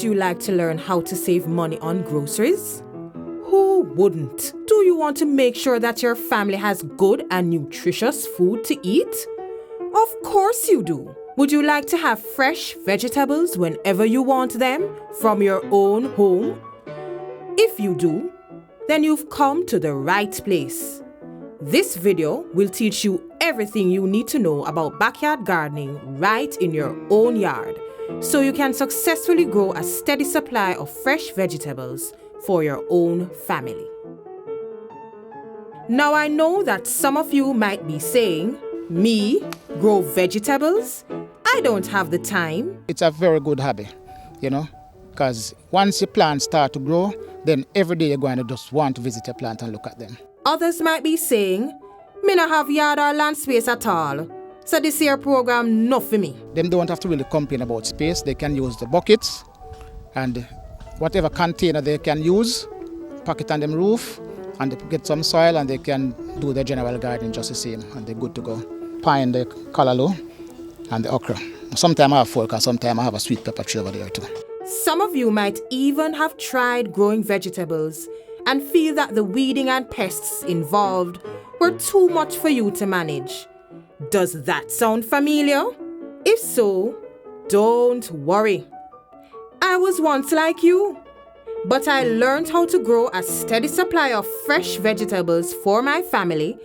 Would you like to learn how to save money on groceries? Who wouldn't? Do you want to make sure that your family has good and nutritious food to eat? Of course you do. Would you like to have fresh vegetables whenever you want them from your own home? If you do, then you've come to the right place. This video will teach you everything you need to know about backyard gardening right in your own yard, so you can successfully grow a steady supply of fresh vegetables for your own family. Now I know that some of you might be saying, me, grow vegetables? I don't have the time. It's a very good hobby, because once your plants start to grow, then every day you're going to just want to visit your plant and look at them. Others might be saying, me no have yard or land space at all, so this here program not for me. Them don't have to really complain about space. They can use the buckets and whatever container they can use, pack it on them roof, and they get some soil and they can do their general gardening just the same, and they're good to go. Pine, the callaloo, and the okra. Sometimes I have folk and sometimes I have a sweet pepper tree over there too. Some of you might even have tried growing vegetables and feel that the weeding and pests involved were too much for you to manage. Does that sound familiar? If so, don't worry. I was once like you, but I learned how to grow a steady supply of fresh vegetables for my family,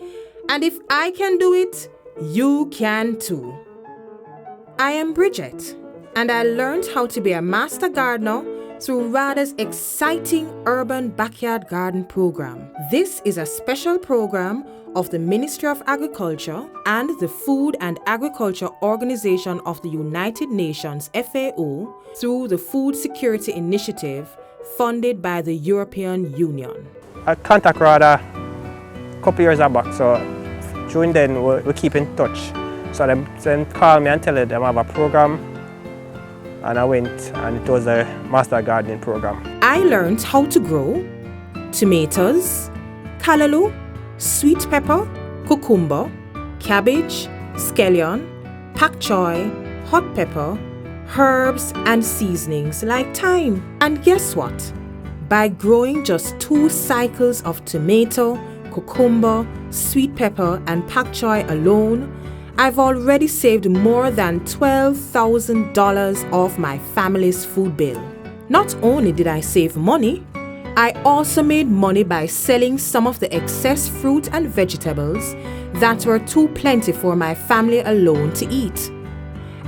and if I can do it, you can too. I am Bridget, and I learned how to be a master gardener through RADA's exciting Urban Backyard Garden program. This is a special program of the Ministry of Agriculture and the Food and Agriculture Organization of the United Nations, FAO, through the Food Security Initiative funded by the European Union. I contacted RADA a couple years back, so during then we keep in touch. So them call me and tell them I have a program, and I went, and it was a master gardening program. I learned how to grow tomatoes, callaloo, sweet pepper, cucumber, cabbage, scallion, pak choy, hot pepper, herbs and seasonings like thyme. And guess what? By growing just 2 cycles of tomato, cucumber, sweet pepper and pak choy alone, I've already saved more than $12,000 off my family's food bill. Not only did I save money, I also made money by selling some of the excess fruit and vegetables that were too plenty for my family alone to eat.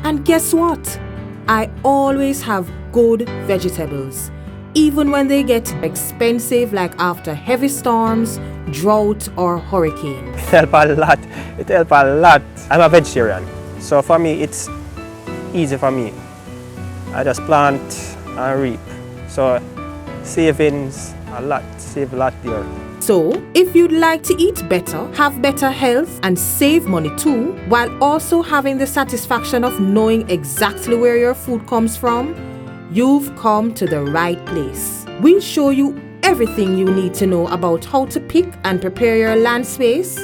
And guess what? I always have good vegetables, even when they get expensive, like after heavy storms, drought or hurricane. It helps a lot. It helps a lot. I'm a vegetarian, so for me it's easy for me. I just plant and reap. So savings a lot, save a lot there. So, if you'd like to eat better, have better health and save money too, while also having the satisfaction of knowing exactly where your food comes from, you've come to the right place. We'll show you everything you need to know about how to pick and prepare your land space,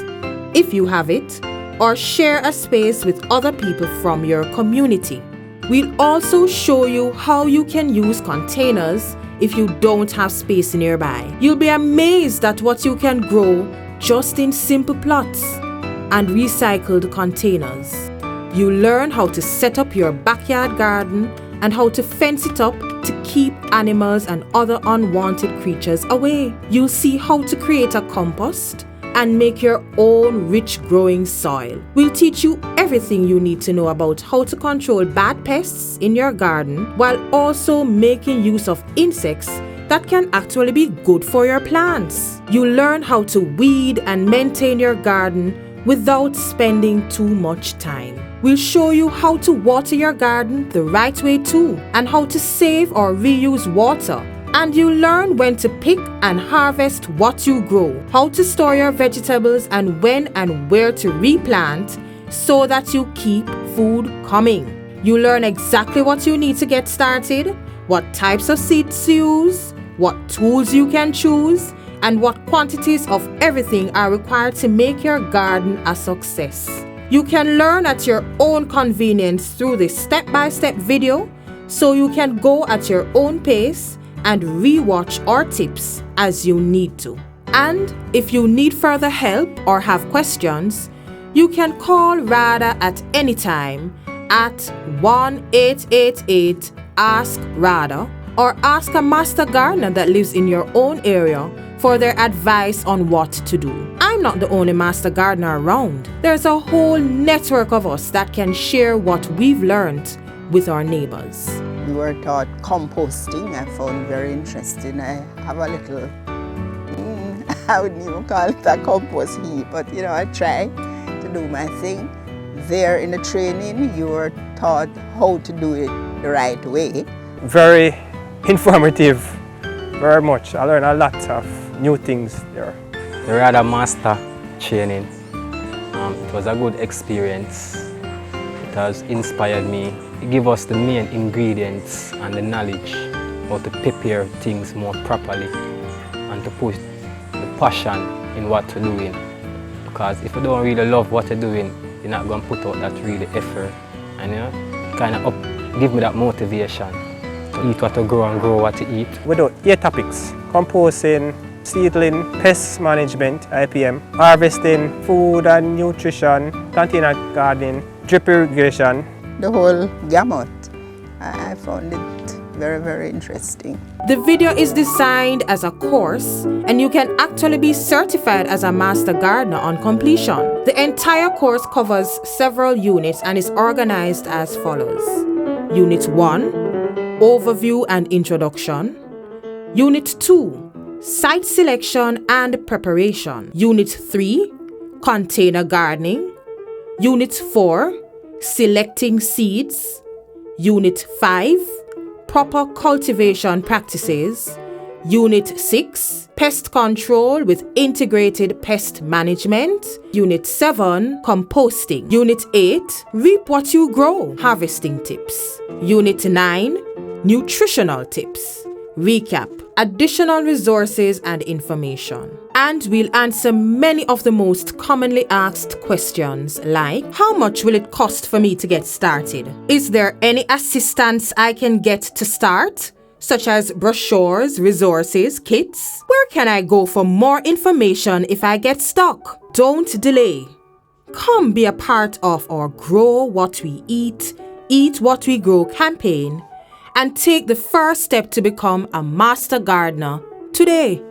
if you have it, or share a space with other people from your community. We'll also show you how you can use containers if you don't have space nearby. You'll be amazed at what you can grow just in simple plots and recycled containers. You'll learn how to set up your backyard garden and how to fence it up to keep animals and other unwanted creatures away. You'll see how to create a compost and make your own rich growing soil. We'll teach you everything you need to know about how to control bad pests in your garden while also making use of insects that can actually be good for your plants. You'll learn how to weed and maintain your garden without spending too much time. We'll show you how to water your garden the right way too, and how to save or reuse water. And you'll learn when to pick and harvest what you grow, how to store your vegetables, and when and where to replant so that you keep food coming. You'll learn exactly what you need to get started, what types of seeds to use, what tools you can choose, and what quantities of everything are required to make your garden a success. You can learn at your own convenience through this step-by-step video, so you can go at your own pace and re-watch our tips as you need to. And if you need further help or have questions, you can call RADA at any time at 1-888-ASK-RADA or ask a master gardener that lives in your own area for their advice on what to do. I'm not the only master gardener around. There's a whole network of us that can share what we've learned with our neighbors. We were taught composting. I found very interesting. I have a little, I wouldn't even call it a compost heap, but I try to do my thing. There in the training, you were taught how to do it the right way. Very informative, very much. I learned a lot of new things there. The RADA master training, it was a good experience. It has inspired me. It gave us the main ingredients and the knowledge how to prepare things more properly and to put the passion in what we're doing. Because if you don't really love what you're doing, you're not going to put out that really effort. And kind of give me that motivation to eat what to grow and grow what to eat. We do 8 topics: composting, seedling, pest management, IPM, harvesting, food and nutrition, container gardening, drip irrigation. The whole gamut. I found it very, very interesting. The video is designed as a course, and you can actually be certified as a master gardener on completion. The entire course covers several units and is organized as follows. Unit 1, Overview and Introduction. Unit 2, Site Selection and Preparation. Unit 3, Container Gardening. Unit 4, Selecting Seeds. Unit 5, Proper Cultivation Practices. Unit 6, Pest Control with Integrated Pest Management. Unit 7, Composting. Unit 8, Reap What You Grow, Harvesting Tips. Unit 9, Nutritional Tips. Recap, additional resources and information. And we'll answer many of the most commonly asked questions like, how much will it cost for me to get started? Is there any assistance I can get to start? Such as brochures, resources, kits? Where can I go for more information if I get stuck? Don't delay. Come be a part of our Grow What We Eat, Eat What We Grow campaign and take the first step to become a master gardener today.